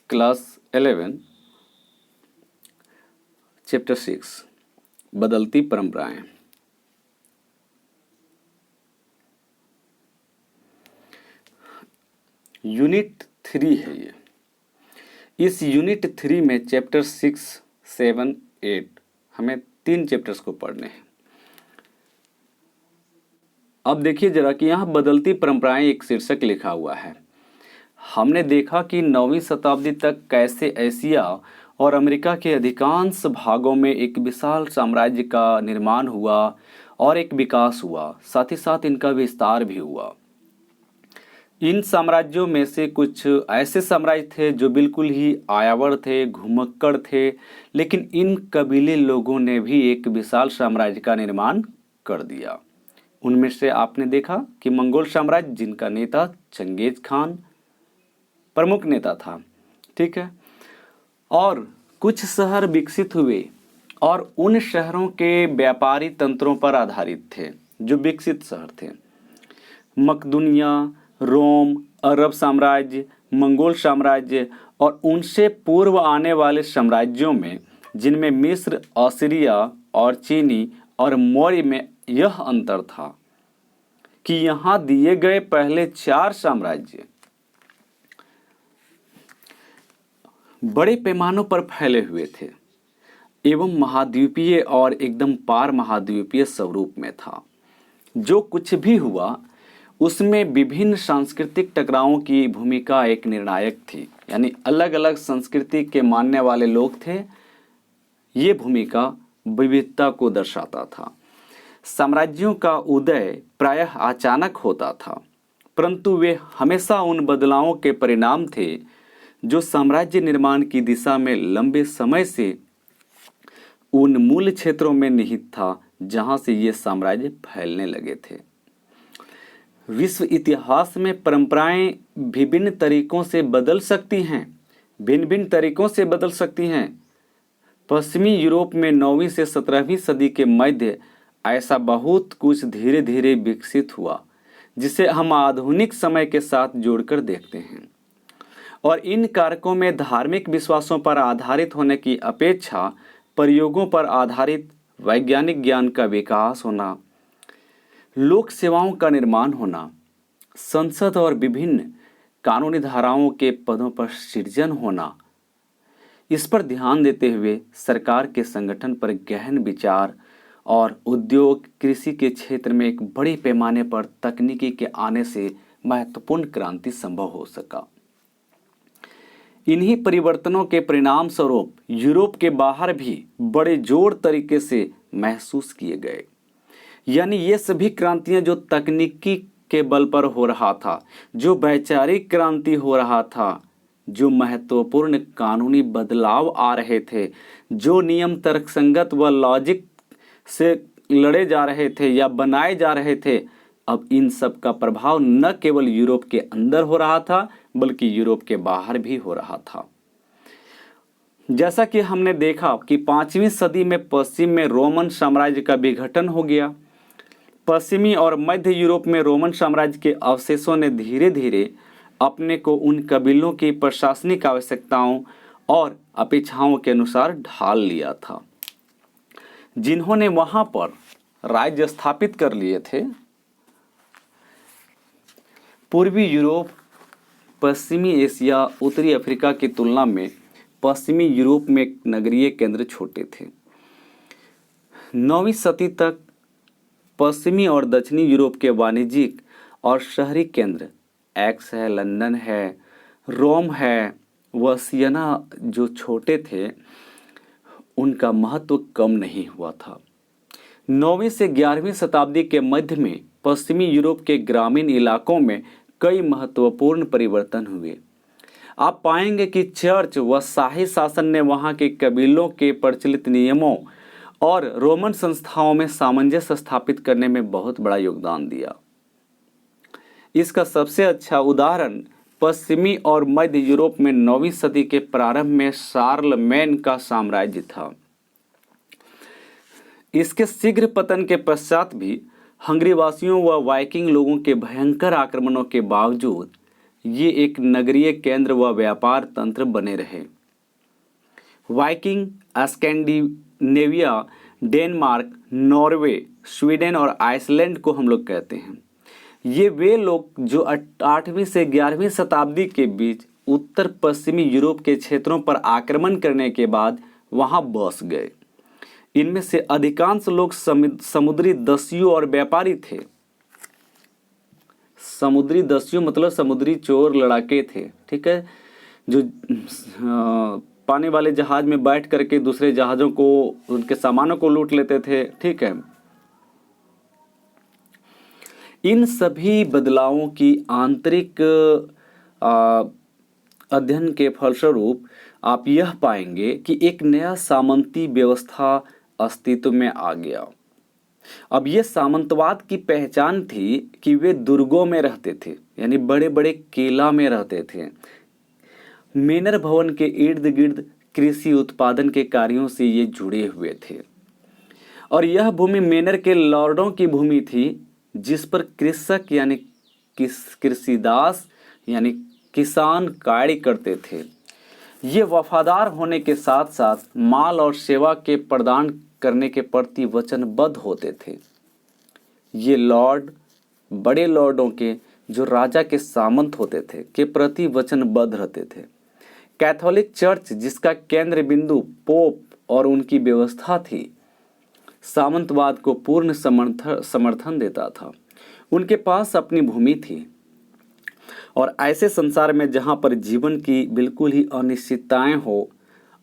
Class 11 chapter 6 बदलती परंपराएं। Unit 3 है ये। इस यूनिट 3 में चैप्टर 6, 7, 8 हमें 3 चैप्टर्स को पढ़ने हैं। अब देखिए जरा कि यहाँ बदलती परंपराएं एक शीर्षक लिखा हुआ है। हमने देखा कि 9वीं शताब्दी तक कैसे एशिया और अमेरिका के अधिकांश भागों में एक विशाल साम्राज्य का निर्माण हुआ और एक विकास हुआ, साथ ही साथ इनका विस्तार भी हुआ। इन साम्राज्यों में से कुछ ऐसे साम्राज्य थे जो बिल्कुल ही आयावर थे, घुमक्कड़ थे, लेकिन इन कबीले लोगों ने भी एक विशाल साम्राज्य का निर्माण कर दिया। उनमें से आपने देखा कि मंगोल साम्राज्य, जिनका नेता चंगेज खान प्रमुख नेता था, ठीक है। और कुछ शहर विकसित हुए और उन शहरों के व्यापारी तंत्रों पर आधारित थे जो विकसित शहर थे। मकदूनिया, रोम, अरब साम्राज्य, मंगोल साम्राज्य और उनसे पूर्व आने वाले साम्राज्यों में, जिनमें मिस्र, असीरिया और चीनी और मौर्य में यह अंतर था कि यहाँ दिए गए पहले 4 साम्राज्य बड़े पैमानों पर फैले हुए थे एवं महाद्वीपीय और एकदम पार महाद्वीपीय स्वरूप में था। जो कुछ भी हुआ उसमें विभिन्न सांस्कृतिक टकरावों की भूमिका एक निर्णायक थी, यानी अलग अलग संस्कृति के मानने वाले लोग थे। ये भूमिका विविधता को दर्शाता था। साम्राज्यों का उदय प्रायः अचानक होता था, परंतु वे हमेशा उन बदलावों के परिणाम थे जो साम्राज्य निर्माण की दिशा में लंबे समय से उन मूल क्षेत्रों में निहित था जहां से ये साम्राज्य फैलने लगे थे। विश्व इतिहास में परंपराएं विभिन्न तरीकों से बदल सकती हैं, भिन्न भिन्न तरीकों से बदल सकती हैं। पश्चिमी यूरोप में 9वीं से 17वीं सदी के मध्य ऐसा बहुत कुछ धीरे धीरे विकसित हुआ जिसे हम आधुनिक समय के साथ जोड़कर देखते हैं। और इन कारकों में धार्मिक विश्वासों पर आधारित होने की अपेक्षा प्रयोगों पर आधारित वैज्ञानिक ज्ञान का विकास होना, लोक सेवाओं का निर्माण होना, संसद और विभिन्न कानूनी धाराओं के पदों पर सृजन होना, इस पर ध्यान देते हुए सरकार के संगठन पर गहन विचार और उद्योग कृषि के क्षेत्र में एक बड़े पैमाने पर तकनीकी के आने से महत्वपूर्ण क्रांति संभव हो सका। इन्हीं परिवर्तनों के परिणाम स्वरूप यूरोप के बाहर भी बड़े जोर तरीके से महसूस किए गए। यानी ये सभी क्रांतियां जो तकनीकी के बल पर हो रहा था, जो वैचारिक क्रांति हो रहा था, जो महत्वपूर्ण कानूनी बदलाव आ रहे थे, जो नियम तर्कसंगत व लॉजिक से लड़े जा रहे थे या बनाए जा रहे थे, अब इन सब का प्रभाव न केवल यूरोप के अंदर हो रहा था बल्कि यूरोप के बाहर भी हो रहा था। जैसा कि हमने देखा कि 5वीं सदी में पश्चिम में रोमन साम्राज्य का विघटन हो गया। पश्चिमी और मध्य यूरोप में रोमन साम्राज्य के अवशेषों ने धीरे धीरे अपने को उन कबीलों की प्रशासनिक आवश्यकताओं और अपेक्षाओं के अनुसार ढाल लिया था, जिन्होंने वहां पर राज्य स्थापित कर लिए थे। पूर्वी यूरोप, पश्चिमी एशिया, उत्तरी अफ्रीका की तुलना में पश्चिमी यूरोप में नगरीय केंद्र छोटे थे। 9वीं सदी तक पश्चिमी और दक्षिणी यूरोप के वाणिज्यिक और शहरी केंद्र एक्स है, लंदन है, रोम है व सियना जो छोटे थे, उनका महत्व कम नहीं हुआ था। 9वीं से 11वीं शताब्दी के मध्य में पश्चिमी यूरोप के ग्रामीण इलाकों में कई महत्वपूर्ण परिवर्तन हुए। आप पाएंगे कि चर्च व शाही शासन ने वहां के कबीलों के प्रचलित नियमों और रोमन संस्थाओं में सामंजस्य स्थापित करने में बहुत बड़ा योगदान दिया। इसका सबसे अच्छा उदाहरण पश्चिमी और मध्य यूरोप में 9वीं सदी के प्रारंभ में शार्लमेन का साम्राज्य था। इसके शीघ्र पतन के पश्चात भी हंगरी वासियों व वाइकिंग लोगों के भयंकर आक्रमणों के बावजूद ये एक नगरीय केंद्र व व्यापार तंत्र बने रहे। Viking, Scandinavia, Denmark, Norway, Sweden और आइसलैंड को हम लोग कहते हैं। ये वे लोग जो 8वीं से 11वीं शताब्दी के बीच उत्तर पश्चिमी यूरोप के क्षेत्रों पर आक्रमण करने के बाद वहां बस गए। इनमें से अधिकांश लोग समुद्री दस्युओं और व्यापारी थे। समुद्री दस्यु मतलब समुद्री चोर लड़ाके थे, ठीक है, जो पानी वाले जहाज में बैठ करके दूसरे जहाज़ों को, उनके सामानों को लूट लेते थे, ठीक है। इन सभी बदलावों की आंतरिक अध्ययन के फलस्वरूप आप यह पाएंगे कि एक नया सामंती व्यवस्था अस्तित्व में आ गया। अब ये सामंतवाद की पहचान थी कि वे दुर्गों में रहते थे, यानी बड़े बड़े किला में रहते थे। मेनर भवन के इर्द गिर्द कृषि उत्पादन के कार्यों से ये जुड़े हुए थे और यह भूमि मेनर के लॉर्डों की भूमि थी, जिस पर कृषक यानी कृषिदास यानी किसान कार्य करते थे। ये वफादार होने के साथ साथ माल और सेवा के प्रदान करने के प्रति वचनबद्ध होते थे। ये लॉर्ड बड़े लॉर्डों के, जो राजा के सामंत होते थे, के प्रति वचनबद्ध रहते थे। कैथोलिक चर्च, जिसका केंद्र बिंदु पोप और उनकी व्यवस्था थी, सामंतवाद को पूर्ण समर्थन देता था। उनके पास अपनी भूमि थी और ऐसे संसार में जहाँ पर जीवन की बिल्कुल ही अनिश्चितताएं हो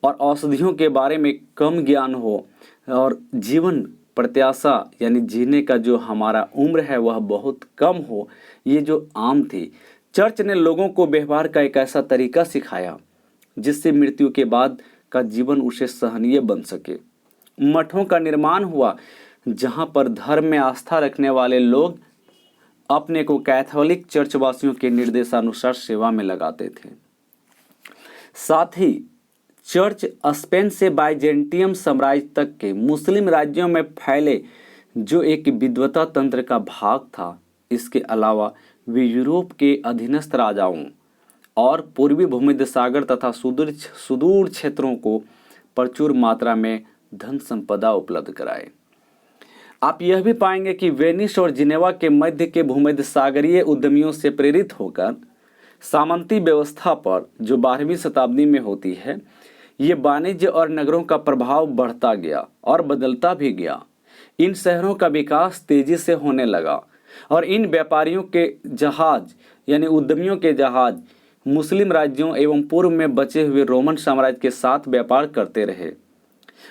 और औषधियों के बारे में कम ज्ञान हो और जीवन प्रत्याशा यानी जीने का जो हमारा उम्र है वह बहुत कम हो, ये जो आम थी। चर्च ने लोगों को व्यवहार का एक ऐसा तरीका सिखाया जिससे मृत्यु के बाद का जीवन उसे सहनीय बन सके। मठों का निर्माण हुआ जहाँ पर धर्म में आस्था रखने वाले लोग अपने को कैथोलिक चर्चवासियों के निर्देशानुसार सेवा में लगाते थे। साथ ही चर्च स्पेन से बाइजेंटियम साम्राज्य तक के मुस्लिम राज्यों में फैले, जो एक विद्वता तंत्र का भाग था। इसके अलावा वे यूरोप के अधीनस्थ राजाओं और पूर्वी भूमध्य सागर तथा सुदूर क्षेत्रों को प्रचुर मात्रा में धन संपदा उपलब्ध कराए। आप यह भी पाएंगे कि वेनिस और जिनेवा के मध्य के भूमध्य सागरीय उद्यमियों से प्रेरित होकर सामंती व्यवस्था पर, जो 12वीं शताब्दी में होती है, ये वाणिज्य और नगरों का प्रभाव बढ़ता गया और बदलता भी गया। इन शहरों का विकास तेजी से होने लगा और इन व्यापारियों के जहाज यानी उद्यमियों के जहाज मुस्लिम राज्यों एवं पूर्व में बचे हुए रोमन साम्राज्य के साथ व्यापार करते रहे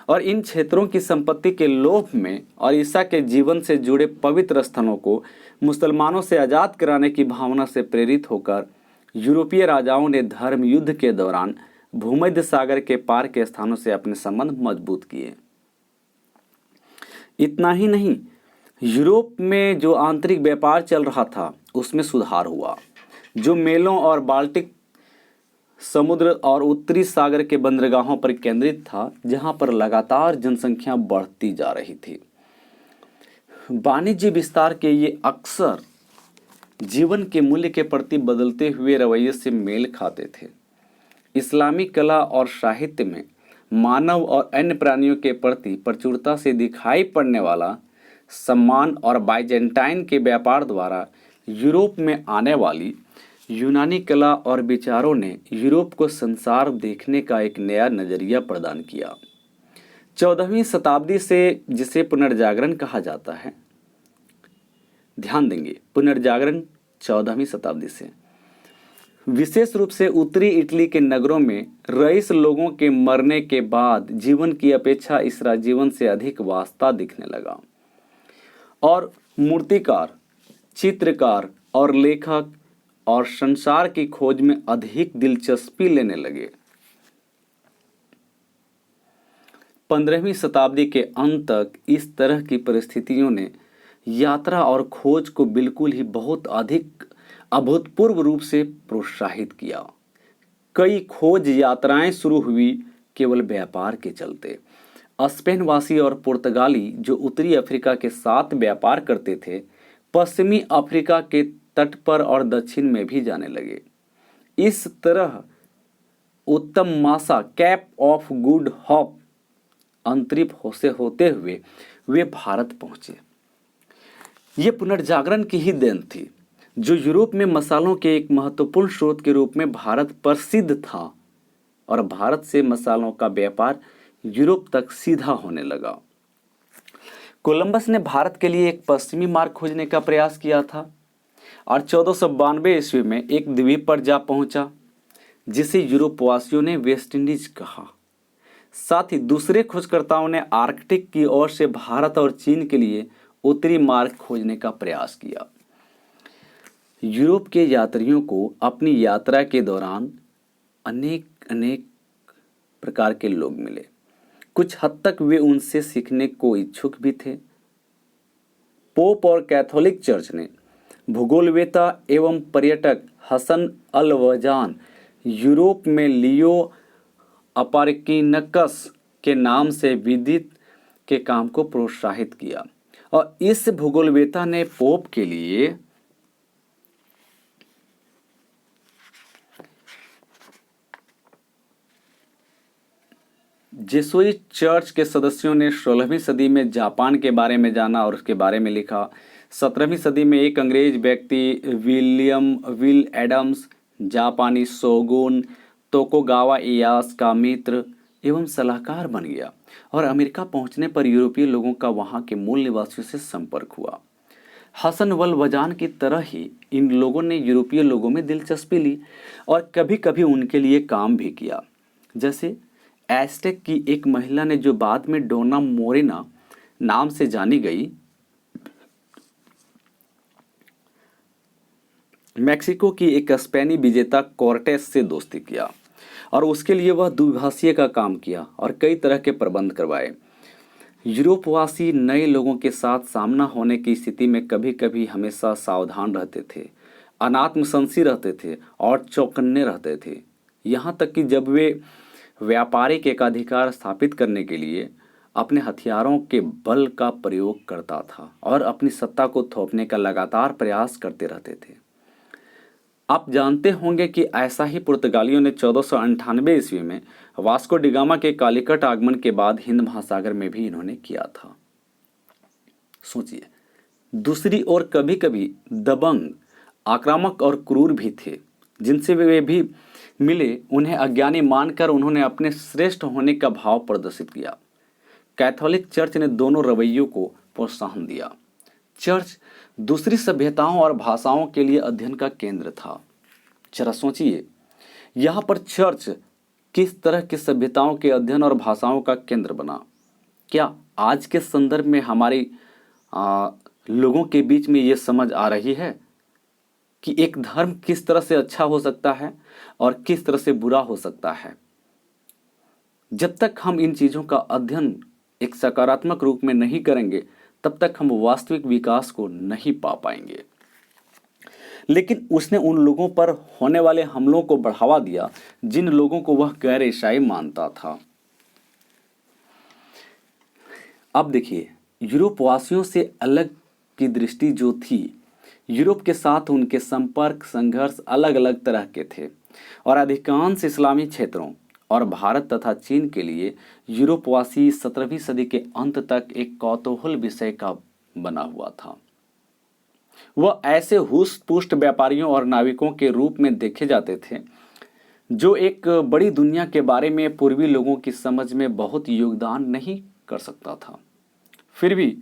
और इन क्षेत्रों की संपत्ति के लोभ में और ईसा के जीवन से जुड़े पवित्र स्थलों को मुसलमानों से आज़ाद कराने की भावना से प्रेरित होकर यूरोपीय राजाओं ने धर्म युद्ध के दौरान भूमध्य सागर के पार के स्थानों से अपने संबंध मजबूत किए। इतना ही नहीं, यूरोप में जो आंतरिक व्यापार चल रहा था उसमें सुधार हुआ, जो मेलों और बाल्टिक समुद्र और उत्तरी सागर के बंदरगाहों पर केंद्रित था, जहां पर लगातार जनसंख्या बढ़ती जा रही थी। वाणिज्य विस्तार के ये अक्सर जीवन के मूल्य के प्रति बदलते हुए रवैये से मेल खाते थे। इस्लामी कला और साहित्य में मानव और अन्य प्राणियों के प्रति प्रचुरता से दिखाई पड़ने वाला सम्मान और बाइजेंटाइन के व्यापार द्वारा यूरोप में आने वाली यूनानी कला और विचारों ने यूरोप को संसार देखने का एक नया नजरिया प्रदान किया। 14वीं शताब्दी से, जिसे पुनर्जागरण कहा जाता है, ध्यान देंगे, पुनर्जागरण 14वीं शताब्दी से, विशेष रूप से उत्तरी इटली के नगरों में रईस लोगों के मरने के बाद जीवन की अपेक्षा इसरा जीवन से अधिक वास्ता दिखने लगा और मूर्तिकार, चित्रकार और लेखक और संसार की खोज में अधिक दिलचस्पी लेने लगे। 15वीं शताब्दी के अंत तक इस तरह की परिस्थितियों ने यात्रा और खोज को बिल्कुल ही बहुत अधिक अभूतपूर्व रूप से प्रोत्साहित किया। कई खोज यात्राएं शुरू हुई केवल व्यापार के चलते। स्पेनवासी और पुर्तगाली, जो उत्तरी अफ्रीका के साथ व्यापार करते थे, पश्चिमी अफ्रीका के तट पर और दक्षिण में भी जाने लगे। इस तरह उत्तम मासा कैप ऑफ गुड होप अंतरिक्ष से होते हुए वे भारत पहुंचे। ये पुनर्जागरण की ही देन थी, जो यूरोप में मसालों के एक महत्वपूर्ण स्रोत के रूप में भारत प्रसिद्ध था, और भारत से मसालों का व्यापार यूरोप तक सीधा होने लगा। कोलंबस ने भारत के लिए एक पश्चिमी मार्ग खोजने का प्रयास किया था और 1492 ईस्वी में एक द्वीप पर जा पहुंचा, जिसे यूरोपवासियों ने वेस्ट इंडीज कहा। साथ ही दूसरे खोजकर्ताओं ने आर्कटिक की ओर से भारत और चीन के लिए उत्तरी मार्ग खोजने का प्रयास किया। यूरोप के यात्रियों को अपनी यात्रा के दौरान अनेक प्रकार के लोग मिले। कुछ हद तक वे उनसे सीखने को इच्छुक भी थे। पोप और कैथोलिक चर्च ने भूगोलवेता एवं पर्यटक हसन अल वजान यूरोप में लियो अपार्किनकस के नाम से विदित के काम को प्रोत्साहित किया, और इस भूगोलवेता ने पोप के लिए जेसुइट चर्च के सदस्यों ने 16वीं सदी में जापान के बारे में जाना और उसके बारे में लिखा। 17वीं सदी में एक अंग्रेज व्यक्ति विल एडम्स जापानी शोगुन तोकुगावा इयास का मित्र एवं सलाहकार बन गया, और अमेरिका पहुंचने पर यूरोपीय लोगों का वहां के मूल निवासियों से संपर्क हुआ। हसन वल वजान की तरह ही इन लोगों ने यूरोपीय लोगों में दिलचस्पी ली और कभी कभी उनके लिए काम भी किया। जैसे एस्टेक की एक महिला ने, जो बाद में डोना मोरेना नाम से जानी गई, मैक्सिको की एक स्पेनी विजेता कोर्टेस से दोस्ती किया और उसके लिए वह द्विभाषीय का काम किया और कई तरह के प्रबंध करवाए। यूरोपवासी नए लोगों के साथ सामना होने की स्थिति में कभी कभी हमेशा सावधान रहते थे, अनात्मसंसी रहते थे और चौकन्ने रहते थे। यहाँ तक कि जब वे व्यापारिक एकाधिकार स्थापित करने के लिए अपने हथियारों के बल का प्रयोग करता था और अपनी सत्ता को थोपने का लगातार प्रयास करते रहते थे। आप जानते होंगे कि ऐसा ही पुर्तगालियों ने 1498 ईस्वी में वास्को डिगामा के कालीकट आगमन के बाद हिंद महासागर में भी इन्होंने किया था। सोचिए, दूसरी ओर कभी कभी दबंग, आक्रामक और क्रूर भी थे, जिनसे वे भी मिले। उन्हें अज्ञानी मानकर उन्होंने अपने श्रेष्ठ होने का भाव प्रदर्शित किया। कैथोलिक चर्च ने दोनों रवैयों को प्रोत्साहन दिया। चर्च दूसरी सभ्यताओं और भाषाओं के लिए अध्ययन का केंद्र था। जरा सोचिए, यहाँ पर चर्च किस तरह की सभ्यताओं के अध्ययन और भाषाओं का केंद्र बना। क्या आज के संदर्भ में हमारी लोगों के बीच में ये समझ आ रही है कि एक धर्म किस तरह से अच्छा हो सकता है और किस तरह से बुरा हो सकता है? जब तक हम इन चीज़ों का अध्ययन एक सकारात्मक रूप में नहीं करेंगे, तब तक हम वास्तविक विकास को नहीं पा पाएंगे। लेकिन उसने उन लोगों पर होने वाले हमलों को बढ़ावा दिया जिन लोगों को वह गैर ईसाई मानता था। अब देखिए, यूरोपवासियों से अलग की दृष्टि जो थी, यूरोप के साथ उनके संपर्क संघर्ष अलग अलग तरह के थे और अधिकांश इस्लामी क्षेत्रों और भारत तथा चीन के लिए यूरोपवासी 17वीं सदी के अंत तक एक कौतूहल विषय का बना हुआ था। वह ऐसे हुष्ट पुष्ट व्यापारियों और नाविकों के रूप में देखे जाते थे जो एक बड़ी दुनिया के बारे में पूर्वी लोगों की समझ में बहुत योगदान नहीं कर सकता था। फिर भी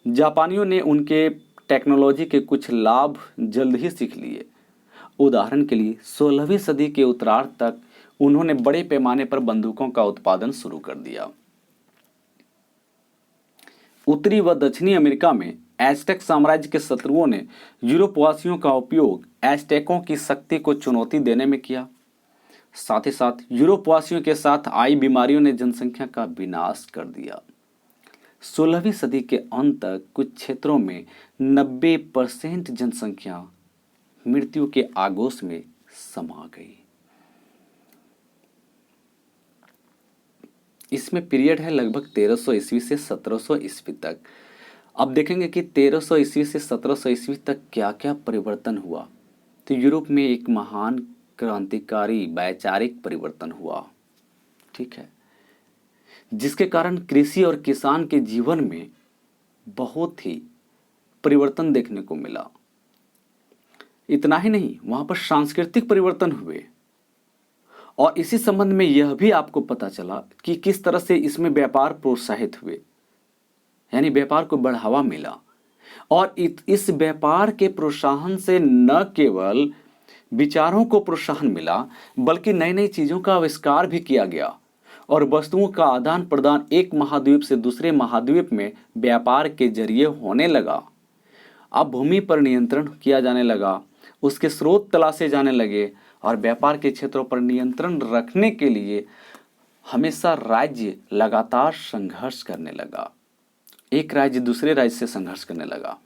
जापानियों ने उनके टेक्नोलॉजी के कुछ लाभ जल्द ही सीख लिए। उदाहरण के लिए 16वीं सदी के उत्तरार्ध तक उन्होंने बड़े पैमाने पर बंदूकों का उत्पादन शुरू कर दिया। उत्तरी व दक्षिणी अमेरिका में एज़टेक साम्राज्य के शत्रुओं ने यूरोपवासियों का उपयोग एज़टेकों की शक्ति को चुनौती देने में किया। साथ ही साथ यूरोपवासियों के साथ आई बीमारियों ने जनसंख्या का विनाश कर दिया। 16वीं सदी के अंत तक कुछ क्षेत्रों में 90% जनसंख्या मृत्यु के आगोश में समा गई। इसमें पीरियड है लगभग 1300 ईस्वी से 1700 ईस्वी तक। अब देखेंगे कि 1300 ईस्वी से 1700 ईस्वी तक क्या क्या परिवर्तन हुआ। तो यूरोप में एक महान क्रांतिकारी वैचारिक परिवर्तन हुआ। ठीक है, जिसके कारण कृषि और किसान के जीवन में बहुत ही परिवर्तन देखने को मिला। इतना ही नहीं, वहां पर सांस्कृतिक परिवर्तन हुए और इसी संबंध में यह भी आपको पता चला कि किस तरह से इसमें व्यापार प्रोत्साहित हुए, यानी व्यापार को बढ़ावा मिला। और इस व्यापार के प्रोत्साहन से न केवल विचारों को प्रोत्साहन मिला, बल्कि नई नई चीजों का आविष्कार भी किया गया और वस्तुओं का आदान प्रदान एक महाद्वीप से दूसरे महाद्वीप में व्यापार के जरिए होने लगा। अब भूमि पर नियंत्रण किया जाने लगा, उसके स्रोत तलाशे जाने लगे और व्यापार के क्षेत्रों पर नियंत्रण रखने के लिए हमेशा राज्य लगातार संघर्ष करने लगा, एक राज्य दूसरे राज्य से संघर्ष करने लगा।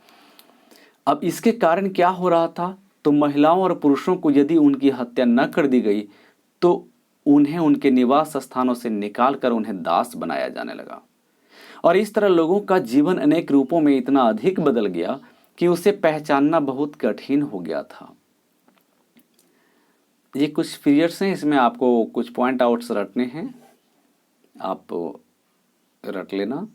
अब इसके कारण क्या हो रहा था, तो महिलाओं और पुरुषों को यदि उनकी हत्या न कर दी गई तो उन्हें उनके निवास स्थानों से निकालकर उन्हें दास बनाया जाने लगा। और इस तरह लोगों का जीवन अनेक रूपों में इतना अधिक बदल गया कि उसे पहचानना बहुत कठिन हो गया था। ये कुछ पीरियड्स हैं, इसमें आपको कुछ पॉइंट आउट्स रटने हैं, आप रट लेना।